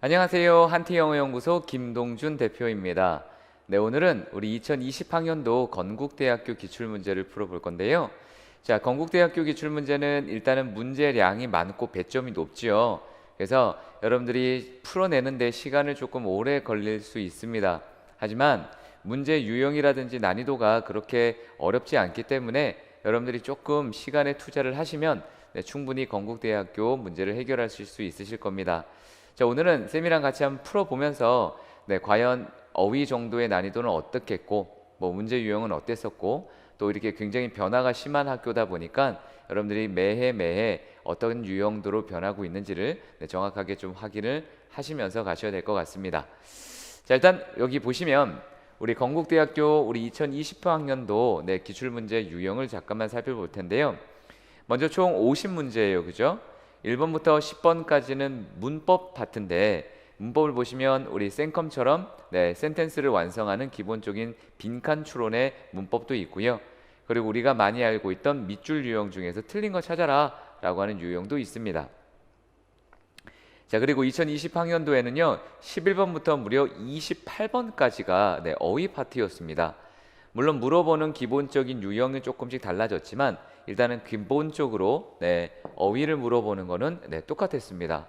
안녕하세요. 한티영어연구소 김동준 대표입니다. 네, 오늘은 우리 2020학년도 건국대학교 기출문제를 풀어볼 건데요. 자, 건국대학교 기출문제는 일단은 문제량이 많고 배점이 높지요. 그래서 여러분들이 풀어내는데 시간을 조금 오래 걸릴 수 있습니다. 하지만 문제 유형이라든지 난이도가 그렇게 어렵지 않기 때문에 여러분들이 조금 시간에 투자를 하시면 충분히 건국대학교 문제를 해결하실 수 있으실 겁니다. 자, 오늘은 쌤이랑 같이 한번 풀어보면서 과연 어휘 정도의 난이도는 어떻겠고 뭐 문제 유형은 어땠었고 또 이렇게 굉장히 변화가 심한 학교다 보니까 여러분들이 매해 어떤 유형도로 변하고 있는지를 정확하게 좀 확인을 하시면서 가셔야 될 것 같습니다. 자, 일단 여기 보시면 우리 건국대학교 우리 2020학년도 기출문제 유형을 잠깐만 살펴볼 텐데요. 먼저 총 50문제예요. 그죠? 1번부터 10번까지는 문법 파트인데 문법을 보시면 우리 생컴처럼 센텐스를 완성하는 기본적인 빈칸 추론의 문법도 있고요. 그리고 우리가 많이 알고 있던 밑줄 유형 중에서 틀린 거 찾아라 라고 하는 유형도 있습니다. 자, 그리고 2020학년도에는요 11번부터 무려 28번까지가 어휘 파트였습니다. 물론 물어보는 기본적인 유형이 조금씩 달라졌지만 일단은 기본적으로 어휘를 물어보는 거는 똑같았습니다.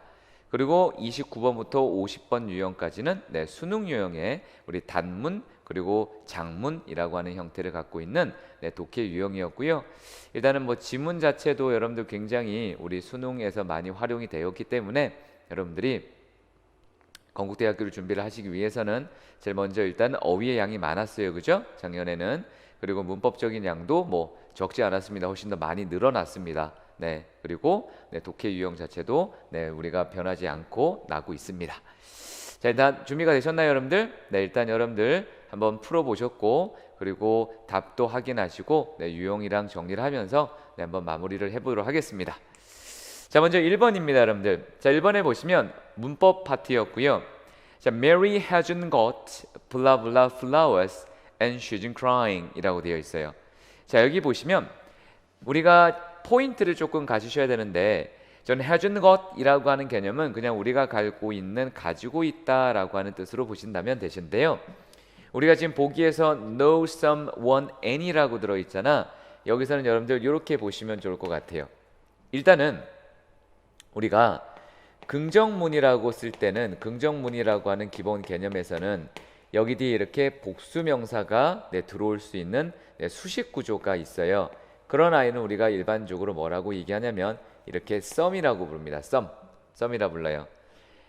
그리고 29번부터 50번 유형까지는 수능 유형의 우리 단문 그리고 장문이라고 하는 형태를 갖고 있는 독해 유형이었고요. 일단은 뭐 지문 자체도 여러분들 굉장히 우리 수능에서 많이 활용이 되었기 때문에 여러분들이 건국대학교를 준비를 하시기 위해서는 제일 먼저 일단 어휘의 양이 많았어요. 그죠? 작년에는. 그리고 문법적인 양도 뭐 적지 않았습니다. 훨씬 더 많이 늘어났습니다. 그리고 독해 유형 자체도 우리가 변하지 않고 나고 있습니다. 자, 일단 준비가 되셨나요, 여러분들? 일단 여러분들 한번 풀어 보셨고 그리고 답도 확인하시고 유형이랑 정리를 하면서 한번 마무리를 해 보도록 하겠습니다. 자, 먼저 1번입니다, 여러분들. 자, 1번에 보시면 문법 파트였고요. 자, Mary hasn't got blah blah flowers and she's crying 이라고 되어 있어요. 자, 여기 보시면 우리가 포인트를 조금 가지셔야 되는데 저는 hasn't got 이라고 하는 개념은 그냥 우리가 가지고 있다라고 하는 뜻으로 보신다면 되신데요. 우리가 지금 보기에서 know, some, one, any라고 들어있잖아. 여기서는 여러분들 이렇게 보시면 좋을 것 같아요. 일단은 우리가 긍정문이라고 쓸 때는 긍정문이라고 하는 기본 개념에서는 여기 뒤에 이렇게 복수명사가 들어올 수 있는 수식 구조가 있어요. 그런 아이는 우리가 일반적으로 뭐라고 얘기하냐면 이렇게 some이라고 부릅니다. some이라 불러요.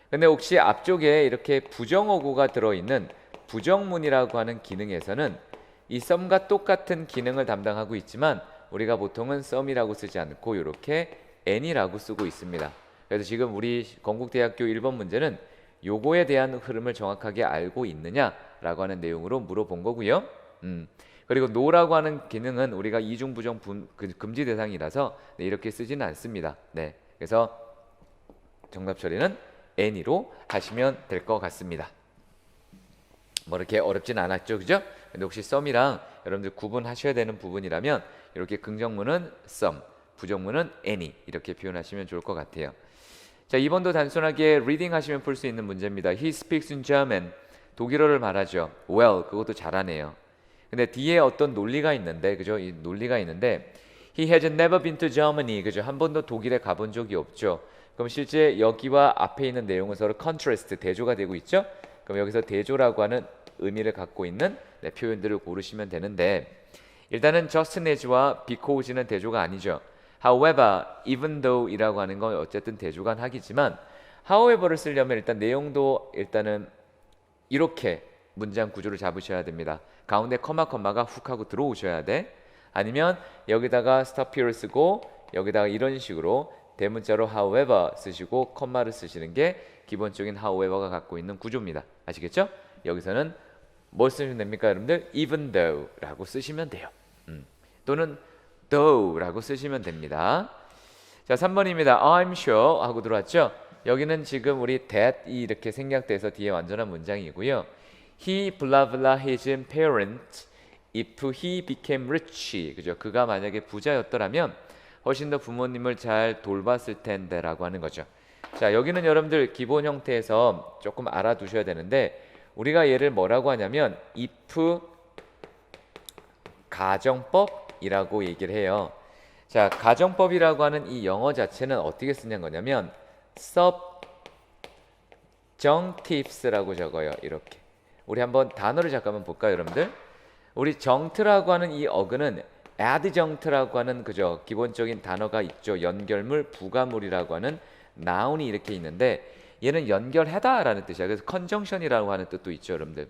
근데 혹시 앞쪽에 이렇게 부정어구가 들어있는 부정문이라고 하는 기능에서는 이 some과 똑같은 기능을 담당하고 있지만 우리가 보통은 some이라고 쓰지 않고 이렇게 any라고 쓰고 있습니다. 그래서 지금 우리 건국대학교 1번 문제는 요거에 대한 흐름을 정확하게 알고 있느냐라고 하는 내용으로 물어본 거고요. 그리고 no라고 하는 기능은 우리가 이중부정 금지 대상이라서 이렇게 쓰지는 않습니다. 그래서 정답 처리는 any로 하시면 될 것 같습니다. 뭐 이렇게 어렵진 않았죠, 그죠? 근데 혹시 some이랑 여러분들 구분하셔야 되는 부분이라면 이렇게 긍정문은 some, 부정문은 any 이렇게 표현하시면 좋을 것 같아요. 자, 2번도 단순하게 reading 하시면 풀 수 있는 문제입니다. He speaks in German. 독일어를 말하죠. Well, 그것도 잘하네요. 근데 뒤에 어떤 논리가 있는데, 그죠? 이 논리가 있는데, He has never been to Germany. 그죠? 한 번도 독일에 가본 적이 없죠. 그럼 실제 여기와 앞에 있는 내용은 서로 contrast, 대조가 되고 있죠? 그럼 여기서 대조라고 하는 의미를 갖고 있는 표현들을 고르시면 되는데, 일단은 just as와 because는 대조가 아니죠. However, even though 이라고 하는 건 어쨌든 대조간 하기지만 however를 쓰려면 일단 내용도 일단은 이렇게 문장 구조를 잡으셔야 됩니다. 가운데 커마가 훅 하고 들어오셔야 돼. 아니면 여기다가 stop here를 쓰고 여기다가 이런 식으로 대문자로 however 쓰시고 컴마를 쓰시는 게 기본적인 however가 갖고 있는 구조입니다. 아시겠죠? 여기서는 뭘 쓰시면 됩니까, 여러분들? even though 라고 쓰시면 돼요. 또는 though 라고 쓰시면 됩니다. 자, 3번입니다. I'm sure 하고 들어왔죠? 여기는 지금 우리 that이 이렇게 생략돼서 뒤에 완전한 문장이고요. He blah blah his parents if he became rich. 그죠? 그가 만약에 부자였더라면 훨씬 더 부모님을 잘 돌봤을 텐데 라고 하는 거죠. 자, 여기는 여러분들 기본 형태에서 조금 알아두셔야 되는데 우리가 얘를 뭐라고 하냐면 if 가정법이라고 얘기를 해요. 자, 가정법이라고 하는 이 영어 자체는 어떻게 쓰는 거냐면 subjunctives라고 적어요. 이렇게. 우리 한번 단어를 잠깐만 볼까요, 여러분들? 우리 정트라고 하는 이 어근은 adjunct라고 하는 그죠 기본적인 단어가 있죠. 연결물, 부가물이라고 하는 noun이 이렇게 있는데 얘는 연결하다라는 뜻이야. 그래서 conjunction이라고 하는 뜻도 있죠, 여러분들.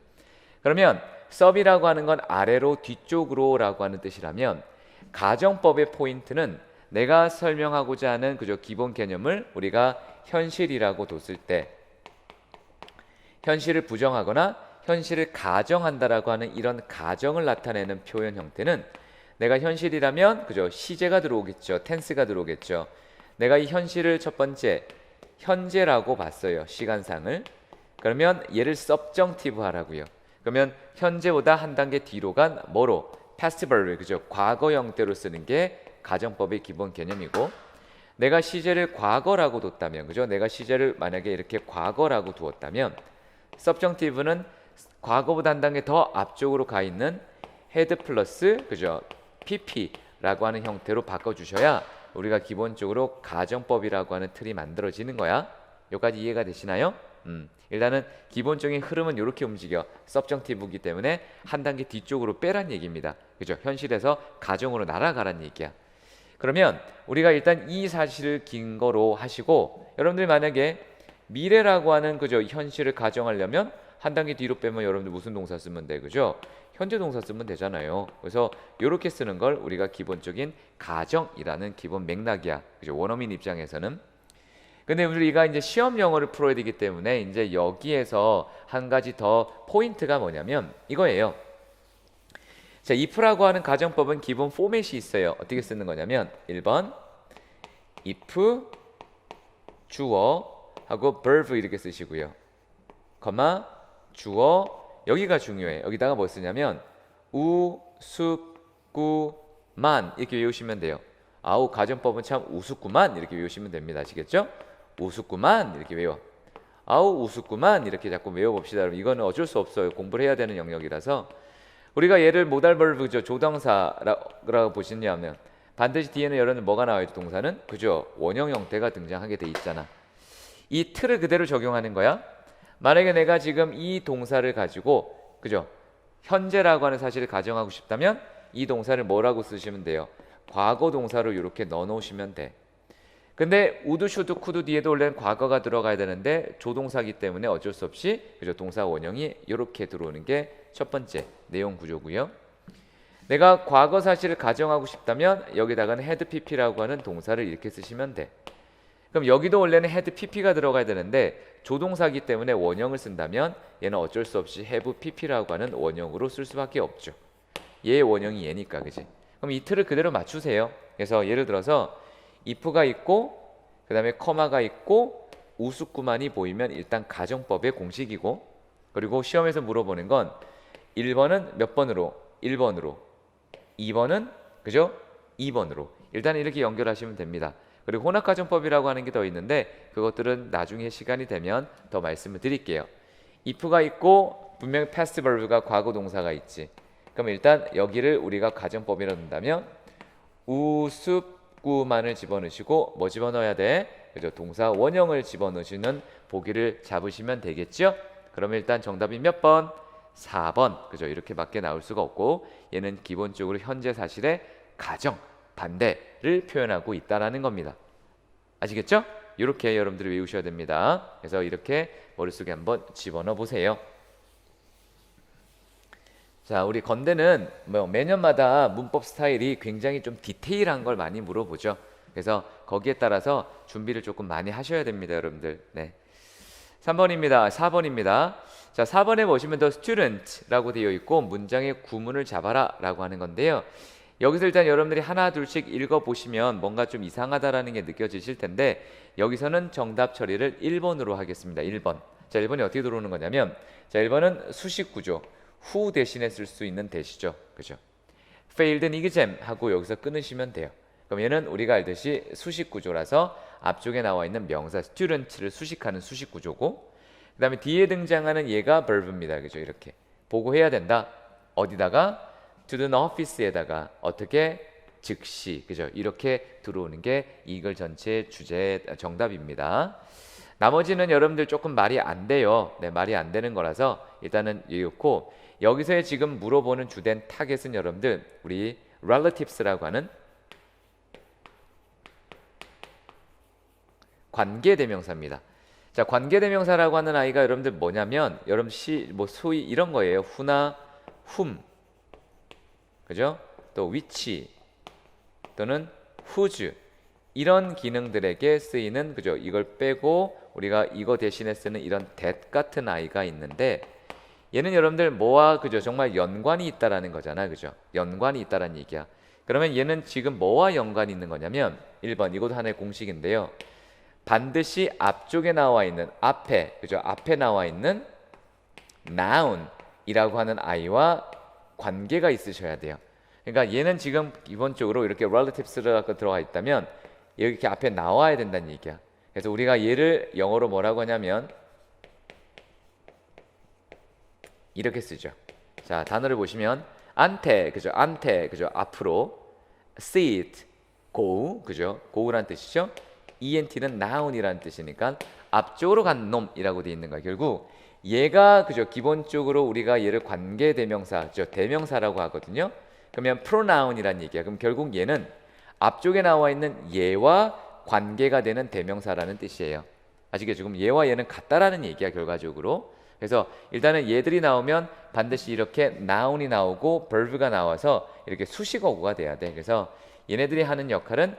그러면 sub이라고 하는 건 아래로 뒤쪽으로라고 하는 뜻이라면 가정법의 포인트는 내가 설명하고자 하는 그저 기본 개념을 우리가 현실이라고 뒀을 때 현실을 부정하거나 현실을 가정한다라고 하는 이런 가정을 나타내는 표현 형태는 내가 현실이라면 그죠 시제가 들어오겠죠. 텐스가 들어오겠죠. 내가 이 현실을 첫 번째 현재라고 봤어요. 시간상을. 그러면 얘를 subjunctive 하라고요. 그러면 현재보다 한 단계 뒤로 간 뭐로? past verb를 그죠? 과거 형태로 쓰는 게 가정법의 기본 개념이고 내가 시제를 과거라고 뒀다면 그죠? 내가 시제를 만약에 이렇게 과거라고 두었다면 subjunctive는 과거보다 한 단계 더 앞쪽으로 가 있는 had 플러스 그죠? pp라고 하는 형태로 바꿔 주셔야 우리가 기본적으로 가정법이라고 하는 틀이 만들어지는 거야. 여기까지 이해가 되시나요? 일단은 기본적인 흐름은 이렇게 움직여. subjunctive이기 때문에 한 단계 뒤쪽으로 빼란 얘기입니다. 그죠? 현실에서 가정으로 날아가란 얘기야. 그러면 우리가 일단 이 사실을 근거로 하시고 여러분들이 만약에 미래라고 하는 그죠? 현실을 가정하려면 한 단계 뒤로 빼면 여러분들 무슨 동사 쓰면 돼? 그죠? 현재 동사 쓰면 되잖아요. 그래서 이렇게 쓰는 걸 우리가 기본적인 가정이라는 기본 맥락이야. 그죠? 원어민 입장에서는. 근데 우리가 이제 시험 영어를 풀어야 되기 때문에 이제 여기에서 한 가지 더 포인트가 뭐냐면 이거예요. 자, if라고 하는 가정법은 기본 포맷이 있어요. 어떻게 쓰는 거냐면 1번 if 주어하고 verb 이렇게 쓰시고요. 거마 주어 여기가 중요해. 여기다가 뭐 쓰냐면 우습구만 이렇게 외우시면 돼요. 아우 가정법은 참 우습구만 이렇게 외우시면 됩니다. 아시겠죠? 우습구만 이렇게 외워. 아우 우습구만 이렇게 자꾸 외워봅시다. 여러분 이거는 어쩔 수 없어요. 공부를 해야 되는 영역이라서 우리가 얘를 모달 벌브죠. 조동사라고 보시냐면 반드시 뒤에는 여러분 뭐가 나와요? 동사는 그죠? 원형 형태가 등장하게 돼 있잖아. 이 틀을 그대로 적용하는 거야. 만약에 내가 지금 이 동사를 가지고 그죠? 현재라고 하는 사실을 가정하고 싶다면 이 동사를 뭐라고 쓰시면 돼요? 과거 동사로 이렇게 넣어 놓으시면 돼. 근데 우드, 슈드, 쿠드 뒤에도 원래는 과거가 들어가야 되는데 조동사기 때문에 어쩔 수 없이 그죠? 동사 원형이 이렇게 들어오는 게 첫 번째 내용 구조고요. 내가 과거 사실을 가정하고 싶다면 여기다가는 had pp라고 하는 동사를 이렇게 쓰시면 돼. 그럼 여기도 원래는 had pp가 들어가야 되는데 조동사기 때문에 원형을 쓴다면 얘는 어쩔 수 없이 have pp라고 하는 원형으로 쓸 수밖에 없죠. 얘의 원형이 얘니까 그지? 그럼 이 틀을 그대로 맞추세요. 그래서 예를 들어서 if가 있고 그 다음에 커마가 있고 우스구만이 보이면 일단 가정법의 공식이고 그리고 시험에서 물어보는 건 1번은 몇 번으로? 1번으로 2번은 그죠? 2번으로 일단 이렇게 연결하시면 됩니다. 그리고 혼합가정법이라고 하는 게 더 있는데 그것들은 나중에 시간이 되면 더 말씀을 드릴게요. if가 있고 분명히 past verb가 과거 동사가 있지. 그럼 일단 여기를 우리가 가정법이라고 한다면 우습구만을 집어넣으시고 뭐 집어넣어야 돼? 그죠? 동사 원형을 집어넣으시는 보기를 잡으시면 되겠죠? 그러면 일단 정답이 몇 번? 4번. 그죠? 이렇게밖에 나올 수가 없고 얘는 기본적으로 현재 사실의 가정, 반대를 표현하고 있다라는 겁니다. 아시겠죠? 이렇게 여러분들이 외우셔야 됩니다. 그래서 이렇게 머릿속에 한번 집어넣어 보세요. 자, 우리 건대는 뭐 매년마다 문법 스타일이 굉장히 좀 디테일한 걸 많이 물어보죠. 그래서 거기에 따라서 준비를 조금 많이 하셔야 됩니다, 여러분들. 네. 3번입니다. 4번입니다. 자, 4번에 보시면 the student라고 되어 있고 문장의 구문을 잡아라 라고 하는 건데요. 여기서 일단 여러분들이 하나 둘씩 읽어보시면 뭔가 좀 이상하다라는 게 느껴지실 텐데 여기서는 정답 처리를 1번으로 하겠습니다. 1번. 자, 1번이 어떻게 들어오는 거냐면 자, 1번은 수식 구조. who 대신에 쓸 수 있는 대시죠. 그죠? failed an exam 하고 여기서 끊으시면 돼요. 그럼 얘는 우리가 알듯이 수식 구조라서 앞쪽에 나와 있는 명사 student를 수식하는 수식 구조고, 그 다음에 뒤에 등장하는 얘가 verb입니다. 그죠? 이렇게 보고해야 된다. 어디다가? to the office에다가 어떻게? 즉시. 그죠? 이렇게 들어오는 게 이 글 전체 주제 정답입니다. 나머지는 여러분들 조금 말이 안 돼요. 네, 말이 안 되는 거라서 일단은 이렇고, 여기서의 지금 물어보는 주된 타겟은 여러분들 우리 relatives라고 하는 관계대명사입니다. 자, 관계대명사라고 하는 아이가 여러분들 뭐냐면 여러분 소위 이런 거예요. who나 whom, 그죠? 또 which 또는 whose 이런 기능들에게 쓰이는, 그죠? 이걸 빼고 우리가 이거 대신에 쓰는 이런 that 같은 아이가 있는데, 얘는 여러분들 뭐와, 그죠? 정말 연관이 있다라는 거잖아, 그죠? 연관이 있다라는 얘기야. 그러면 얘는 지금 뭐와 연관이 있는 거냐면 1번, 이것도 하나의 공식인데요. 반드시 앞쪽에 나와 있는 앞에, 그죠? 앞에 나와 있는 noun이라고 하는 아이와 관계가 있으셔야 돼요. 그러니까 얘는 지금 기본적으로 이렇게 relatives라고 들어가 있다면 이렇게 앞에 나와야 된다는 얘기야. 그래서 우리가 얘를 영어로 뭐라고 하냐면 이렇게 쓰죠. 자, 단어를 보시면 ante, 그죠? ante, 그죠? 앞으로, sit, go, 그죠? go란 뜻이죠. ent는 noun이라는 뜻이니까 앞쪽으로 간 놈이라고 돼 있는 거야. 결국 얘가, 그죠? 기본적으로 우리가 얘를 관계대명사, 대명사라고 하거든요. 그러면 pronoun이란 얘기야. 그럼 결국 얘는 앞쪽에 나와 있는 얘와 관계가 되는 대명사라는 뜻이에요. 아시겠죠? 그럼 얘와 얘는 같다라는 얘기야, 결과적으로. 그래서 일단은 얘들이 나오면 반드시 이렇게 noun이 나오고 verb가 나와서 이렇게 수식어구가 돼야 돼. 그래서 얘네들이 하는 역할은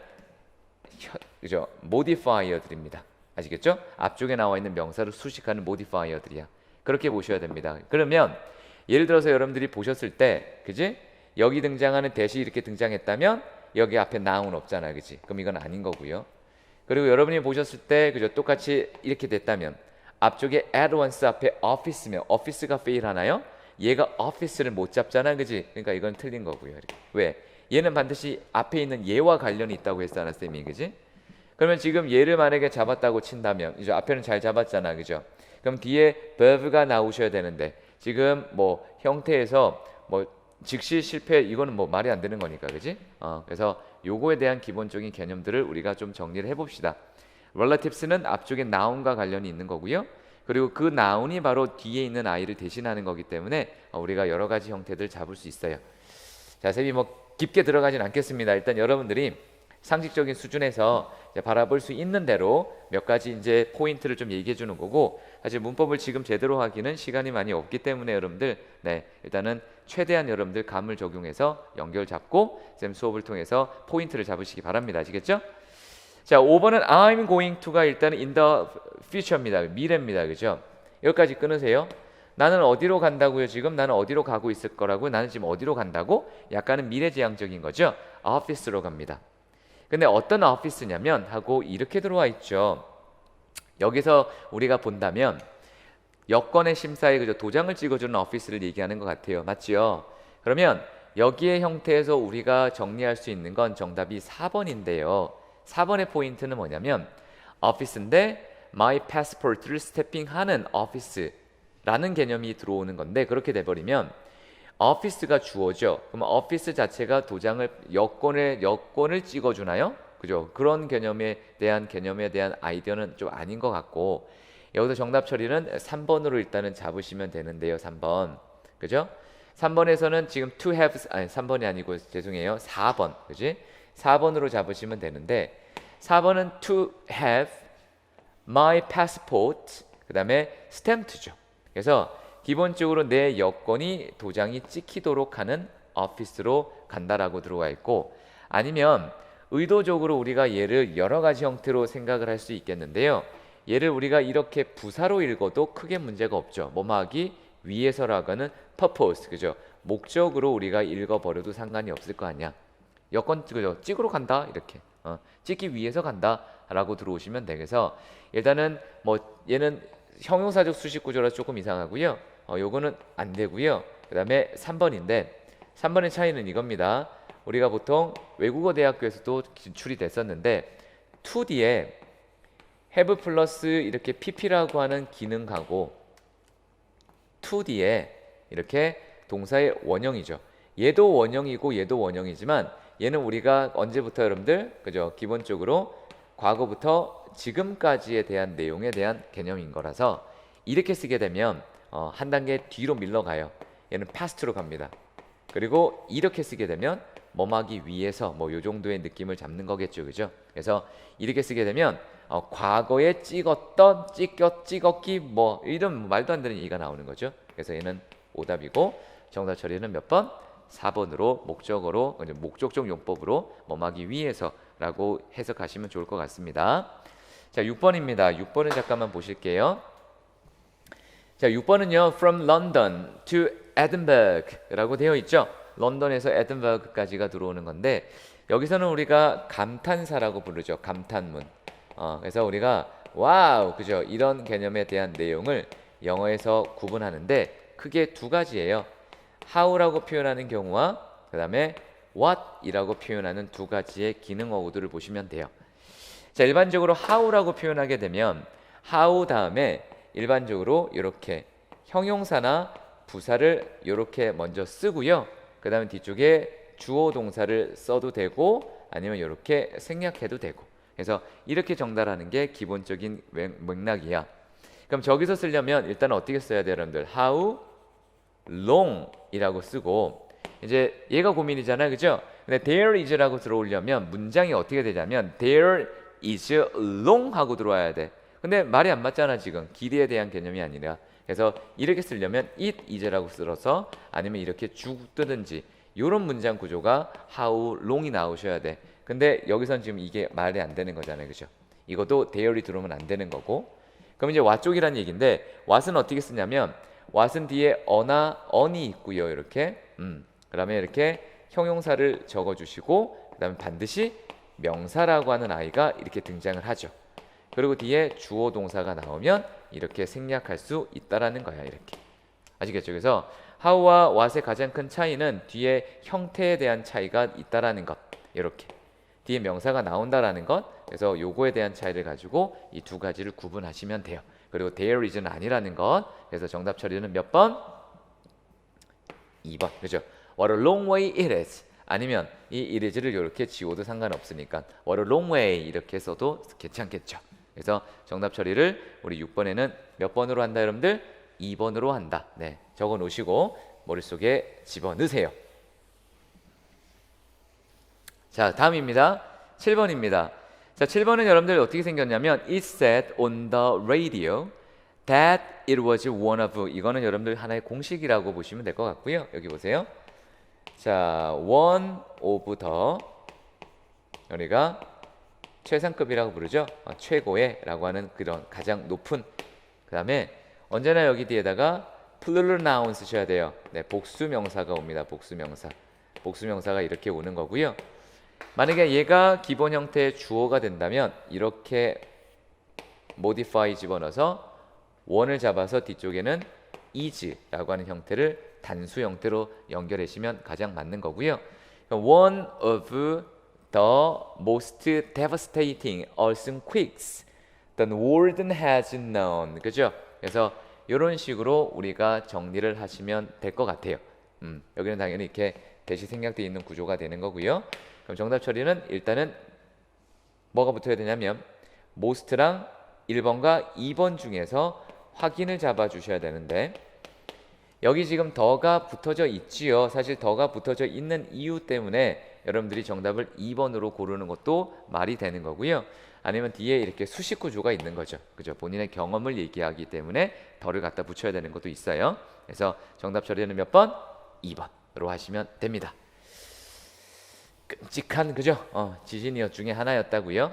그죠? modifier들입니다. 아시겠죠? 앞쪽에 나와 있는 명사를 수식하는 modifier들이야. 그렇게 보셔야 됩니다. 그러면 예를 들어서 여러분들이 보셨을 때, 그지? 여기 등장하는 대시 이렇게 등장했다면 여기 앞에 noun 없잖아요, 그지? 그럼 이건 아닌 거고요. 그리고 여러분이 보셨을 때, 그죠? 똑같이 이렇게 됐다면 앞쪽에 at once 앞에 office면 office가 fail 하나요? 얘가 office를 못 잡잖아, 그지? 그러니까 이건 틀린 거고요. 이렇게. 왜? 얘는 반드시 앞에 있는 얘와 관련이 있다고 했잖아, 쌤이, 그지? 그러면 지금 얘를 만약에 잡았다고 친다면, 이제 앞에는 잘 잡았잖아, 그죠? 그럼 뒤에 verb가 나오셔야 되는데 지금 뭐 형태에서 뭐 즉시 실패, 이거는 뭐 말이 안 되는 거니까, 그지? 그래서 요거에 대한 기본적인 개념들을 우리가 좀 정리를 해봅시다. relatives는 앞쪽에 noun과 관련이 있는 거고요. 그리고 그 noun이 바로 뒤에 있는 아이를 대신하는 거기 때문에 우리가 여러 가지 형태들 잡을 수 있어요. 자, 쌤이 뭐 깊게 들어가진 않겠습니다. 일단 여러분들이 상식적인 수준에서 이제 바라볼 수 있는 대로 몇 가지 이제 포인트를 좀 얘기해 주는 거고, 사실 문법을 지금 제대로 하기는 시간이 많이 없기 때문에 여러분들, 네, 일단은 최대한 여러분들 감을 적용해서 연결 잡고 쌤 수업을 통해서 포인트를 잡으시기 바랍니다. 아시겠죠? 자, 5번은 I'm going to가 일단은 in the future입니다. 미래입니다. 그죠? 여기까지 끊으세요. 나는 어디로 간다고요? 지금 나는 어디로 가고 있을 거라고? 나는 지금 어디로 간다고? 약간은 미래지향적인 거죠. office로 갑니다. 근데 어떤 office냐면 하고 이렇게 들어와 있죠. 여기서 우리가 본다면 여권의 심사에 그저 도장을 찍어주는 office를 얘기하는 것 같아요. 맞지요? 그러면 여기의 형태에서 우리가 정리할 수 있는 건 정답이 4번인데요. 4번의 포인트는 뭐냐면 office인데 my passport를 스태핑하는 office라는 개념이 들어오는 건데, 그렇게 돼버리면 office가 주어죠. 그럼 office 자체가 도장을 여권을 찍어주나요? 그죠? 그런 개념에 대한 아이디어는 좀 아닌 것 같고, 여기서 정답 처리는 3번으로 일단은 잡으시면 되는데요. 3번, 그죠? 3번에서는 지금 to have, 아니 3번이 아니고 죄송해요. 4번, 그지? 4번으로 잡으시면 되는데 4번은 to have my passport, 그 다음에 stamped죠. 그래서 기본적으로 내 여권이 도장이 찍히도록 하는 office로 간다라고 들어와 있고, 아니면 의도적으로 우리가 얘를 여러 가지 형태로 생각을 할 수 있겠는데요. 얘를 우리가 이렇게 부사로 읽어도 크게 문제가 없죠. 뭐뭐하기 위해서라고 하는 purpose, 그죠? 목적으로 우리가 읽어버려도 상관이 없을 거 아니야. 여권 찍으러 간다, 이렇게 찍기 위해서 간다 라고 들어오시면 되겠어. 일단은 뭐 얘는 형용사적 수식 구조라서 조금 이상하고요. 요거는 안 되고요. 그 다음에 3번인데 3번의 차이는 이겁니다. 우리가 보통 외국어 대학교에서도 진출이 됐었는데 to 뒤에 have 플러스 이렇게 pp라고 하는 기능하고 to 뒤에 이렇게 동사의 원형이죠. 얘도 원형이고 얘도 원형이지만 얘는 우리가 언제부터 여러분들 그죠? 기본적으로 과거부터 지금까지에 대한 내용에 대한 개념인 거라서 이렇게 쓰게 되면 한 단계 뒤로 밀러가요. 얘는 past로 갑니다. 그리고 이렇게 쓰게 되면 뭐하기 위해서 뭐 요 정도의 느낌을 잡는 거겠죠, 그죠? 그래서 이렇게 쓰게 되면 과거에 찍었던 찍었기 뭐 이런 말도 안 되는 얘기가 나오는 거죠. 그래서 얘는 오답이고 정답 처리는 몇 번? 4번으로 목적어로 목적적 용법으로 뭐하기 위해서라고 해석하시면 좋을 것 같습니다. 자, 6번입니다. 6번은 잠깐만 보실게요. 자, 6번은요. From London to Edinburgh라고 되어 있죠. 런던에서 에든버그까지가 들어오는 건데 여기서는 우리가 감탄사라고 부르죠. 감탄문. 그래서 우리가 와우, 그죠? 이런 개념에 대한 내용을 영어에서 구분하는데 크게 두 가지예요. how라고 표현하는 경우와 그 다음에 what이라고 표현하는 두 가지의 기능어구들을 보시면 돼요. 자, 일반적으로 how라고 표현하게 되면 how 다음에 일반적으로 이렇게 형용사나 부사를 이렇게 먼저 쓰고요. 그 다음에 뒤쪽에 주어 동사를 써도 되고 아니면 이렇게 생략해도 되고, 그래서 이렇게 정달하는 게 기본적인 맥락이야. 그럼 저기서 쓰려면 일단 어떻게 써야 돼요, 여러분들? How long 이라고 쓰고, 이제 얘가 고민이잖아요, 그죠? 근데 there is라고 들어오려면 문장이 어떻게 되냐면 there is long 하고 들어와야 돼. 근데 말이 안 맞잖아, 지금 길이에 대한 개념이 아니라. 그래서 이렇게 쓰려면 it is라고 쓸어서 아니면 이렇게 쭉 뜨든지 이런 문장 구조가 how long이 나오셔야 돼. 근데 여기선 지금 이게 말이 안 되는 거잖아요, 그죠? 이것도 there이 들어오면 안 되는 거고. 그럼 이제 what 쪽이라는 얘기인데 what은 어떻게 쓰냐면 what은 뒤에 어나 on이 있고요, 이렇게. 그러면 이렇게 형용사를 적어주시고 그 다음에 반드시 명사라고 하는 아이가 이렇게 등장을 하죠. 그리고 뒤에 주어 동사가 나오면 이렇게 생략할 수 있다라는 거야, 이렇게. 아시겠죠? 그래서 how와 what의 가장 큰 차이는 뒤에 형태에 대한 차이가 있다라는 것, 이렇게. 뒤에 명사가 나온다라는 것. 그래서 요거에 대한 차이를 가지고 이 두 가지를 구분하시면 돼요. 그리고 there is는 아니라는 것. 그래서 정답 처리는 몇 번? 2번. 그죠? What a long way it is. 아니면 이 it is를 이렇게 지워도 상관없으니까 What a long way 이렇게 써도 괜찮겠죠. 그래서 정답 처리를 우리 6번에는 몇 번으로 한다, 여러분들? 2번으로 한다. 네, 적어 놓으시고 머릿속에 집어넣으세요. 자, 다음입니다. 7번입니다. 자, 7번은 여러분들 어떻게 생겼냐면 It said on the radio that it was one of, 이거는 여러분들 하나의 공식이라고 보시면 될 것 같고요. 여기 보세요. 자, one of the, 우리가 최상급이라고 부르죠. 최고의 라고 하는 그런 가장 높은. 그 다음에 언제나 여기 뒤에다가 plural noun 쓰셔야 돼요. 네, 복수명사가 옵니다. 복수명사. 복수명사가 이렇게 오는 거고요. 만약에 얘가 기본 형태의 주어가 된다면 이렇게 modify 집어넣어서 원을 잡아서 뒤쪽에는 is라고 하는 형태를 단수 형태로 연결하시면 가장 맞는 거고요. One of the most devastating earthquakes the world has known. 그죠? 그래서 이런 식으로 우리가 정리를 하시면 될 것 같아요. 여기는 당연히 이렇게 대시 생략되어 있는 구조가 되는 거고요. 그럼 정답 처리는 일단은 뭐가 붙어야 되냐면 most랑 1번과 2번 중에서 확인을 잡아 주셔야 되는데 여기 지금 더가 붙어져 있지요. 사실 더가 붙어져 있는 이유 때문에 여러분들이 정답을 2번으로 고르는 것도 말이 되는 거고요. 아니면 뒤에 이렇게 수식 구조가 있는 거죠. 그죠? 본인의 경험을 얘기하기 때문에 더를 갖다 붙여야 되는 것도 있어요. 그래서 정답 처리는 몇 번? 2번으로 하시면 됩니다. 끔찍한, 그죠? 지진이었 중에 하나였다고요.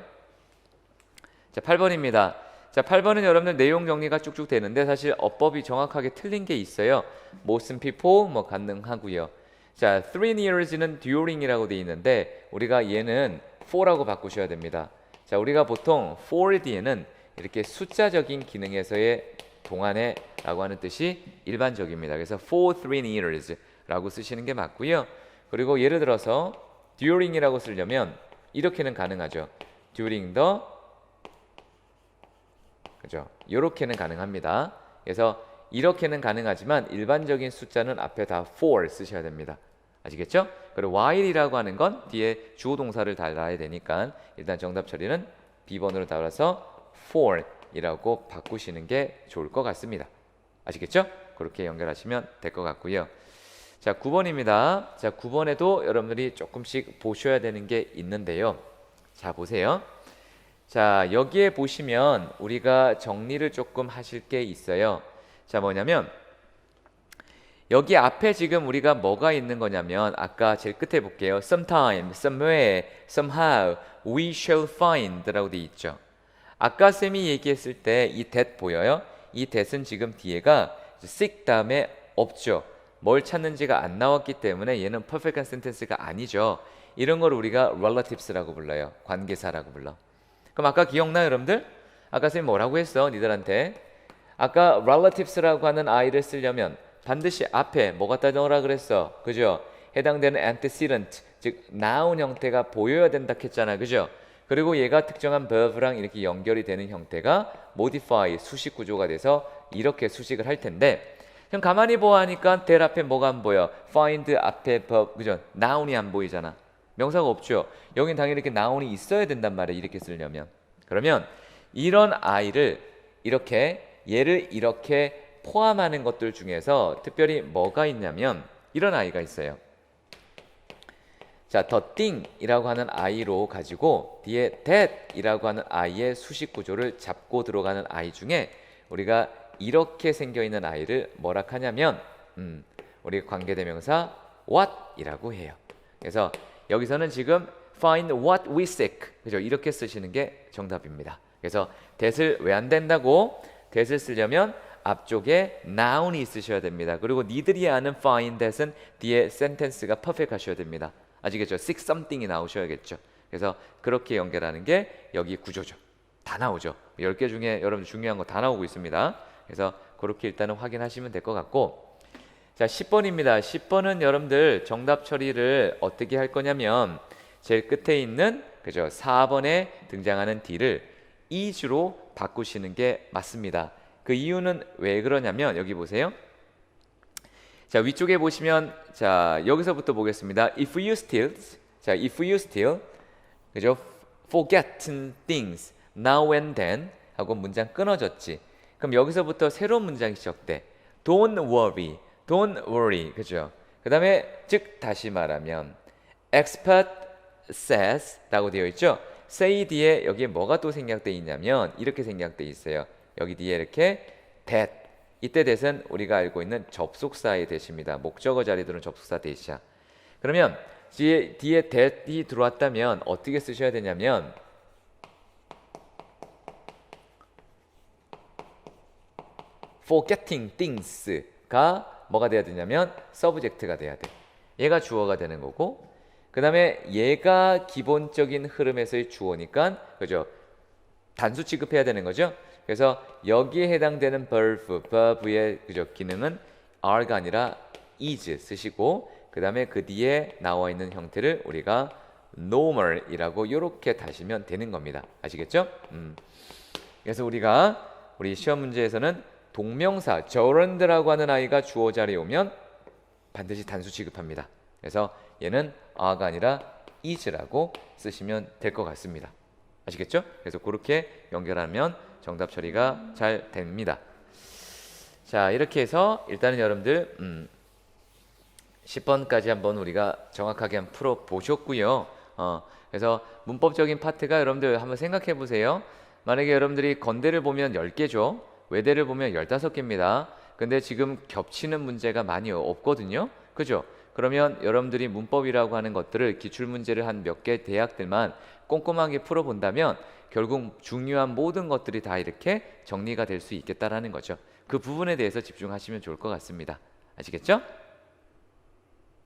자, 8번입니다. 자, 8번은 여러분들 내용 정리가 쭉쭉 되는데 사실 어법이 정확하게 틀린 게 있어요. most people 뭐 가능하고요. 자, 3 years는 during이라고 돼 있는데 우리가 얘는 for라고 바꾸셔야 됩니다. 자, 우리가 보통 for 뒤에는 이렇게 숫자적인 기능에서의 동안에 라고 하는 뜻이 일반적입니다. 그래서 for 3 years 라고 쓰시는 게 맞고요. 그리고 예를 들어서 during이라고 쓰려면 이렇게는 가능하죠. during the 그죠? 이렇게는 가능합니다. 그래서 이렇게는 가능하지만 일반적인 숫자는 앞에 다 for 쓰셔야 됩니다. 아시겠죠? 그리고 while이라고 하는 건 뒤에 주어 동사를 달아야 되니까 일단 정답 처리는 B번으로 달아서 for이라고 바꾸시는 게 좋을 것 같습니다. 아시겠죠? 그렇게 연결하시면 될 것 같고요. 자, 9번입니다. 자, 9번에도 여러분들이 조금씩 보셔야 되는 게 있는데요. 자, 보세요. 자, 여기에 보시면 우리가 정리를 조금 하실 게 있어요. 자, 뭐냐면 여기 앞에 지금 우리가 뭐가 있는 거냐면 아까 제일 끝에 볼게요. sometime, somewhere, somehow, we shall find 라고 돼 있죠. 아까 쌤이 얘기했을 때 이 that 보여요? 이 that은 지금 뒤에가 seek 다음에 없죠. 뭘 찾는지가 안 나왔기 때문에 얘는 perfect sentence가 아니죠. 이런 걸 우리가 relatives라고 불러요. 관계사라고 불러. 그럼 아까 기억나요, 여러분들? 아까 쌤이 뭐라고 했어? 니들한테 아까 relatives라고 하는 I를 쓰려면 반드시 앞에 뭐 갖다 넣으라 그랬어? 그죠? 해당되는 antecedent, 즉 noun 형태가 보여야 된다 했잖아. 그죠? 그리고 얘가 특정한 verb랑 이렇게 연결이 되는 형태가 modify, 수식 구조가 돼서 이렇게 수식을 할 텐데 그럼 가만히 보아하니까 that 앞에 뭐가 안 보여? find 앞에 verb, 그죠? noun이 안 보이잖아. 명사가 없죠. 여긴 당연히 이렇게 noun이 있어야 된단 말이에요. 이렇게 쓰려면. 그러면 이런 I를 이렇게 얘를 이렇게 포함하는 것들 중에서 특별히 뭐가 있냐면 이런 I가 있어요. 자, the thing 이라고 하는 I로 가지고 뒤에 that 이라고 하는 I의 수식 구조를 잡고 들어가는 I 중에 우리가 이렇게 생겨 있는 I를 뭐라 하냐면 우리 관계대명사 what 이라고 해요. 그래서 여기서는 지금 find what we seek, 그죠? 이렇게 쓰시는 게 정답입니다. 그래서 that을 왜 안 된다고? that을 쓰려면 앞쪽에 noun이 있으셔야 됩니다. 그리고 니들이 아는 find that은 뒤에 sentence가 perfect 하셔야 됩니다. 아시겠죠? seek something이 나오셔야겠죠. 그래서 그렇게 연결하는 게 여기 구조죠. 다 나오죠. 10개 중에 여러분 중요한 거 다 나오고 있습니다. 그래서 그렇게 일단은 확인하시면 될 것 같고, 자, 10번입니다. 10번은 여러분들 정답 처리를 어떻게 할 거냐면 제일 끝에 있는 그죠? 4번에 등장하는 D를 is로 바꾸시는 게 맞습니다. 그 이유는 왜 그러냐면 여기 보세요. 자, 위쪽에 보시면 자, 여기서부터 보겠습니다. If you still, 자, if you still, 그죠? forgotten things now and then 하고 문장 끊어졌지. 그럼 여기서부터 새로운 문장이 시작돼. Don't worry, don't worry, 그죠? 그 다음에 즉 다시 말하면 expert says 라고 되어 있죠. say 뒤에 여기에 뭐가 또 생략돼 있냐면 이렇게 생략돼 있어요. 여기 뒤에 이렇게 that, 이때 that은 우리가 알고 있는 접속사의 that입니다. 목적어 자리에 들어온 접속사 that이야. 그러면 뒤에 that이 들어왔다면 어떻게 쓰셔야 되냐면 forgetting things가 뭐가 돼야 되냐면 subject가 돼야 돼. 얘가 주어가 되는 거고, 그 다음에 얘가 기본적인 흐름에서의 주어니까 그죠? 단수 취급해야 되는 거죠. 그래서 여기에 해당되는 verb의 그죠? 기능은 are가 아니라 is 쓰시고, 그 다음에 그 뒤에 나와 있는 형태를 우리가 normal이라고 이렇게 다시면 되는 겁니다. 아시겠죠? 그래서 우리 시험 문제에서는 동명사 저런드라고 하는 아이가 주어 자리에 오면 반드시 단수 취급합니다. 그래서 얘는 are가 아니라 is라고 쓰시면 될 것 같습니다. 아시겠죠? 그래서 그렇게 연결하면 정답 처리가 잘 됩니다. 자, 이렇게 해서 일단은 여러분들 10번까지 한번 우리가 정확하게 한번 풀어 보셨고요. 그래서 문법적인 파트가 여러분들 한번 생각해 보세요. 만약에 여러분들이 건대를 보면 10개죠. 외대를 보면 15개입니다. 근데 지금 겹치는 문제가 많이 없거든요. 그죠? 그러면 여러분들이 문법이라고 하는 것들을 기출문제를 한 몇 개 대학들만 꼼꼼하게 풀어본다면 결국 중요한 모든 것들이 다 이렇게 정리가 될 수 있겠다라는 거죠. 그 부분에 대해서 집중하시면 좋을 것 같습니다. 아시겠죠?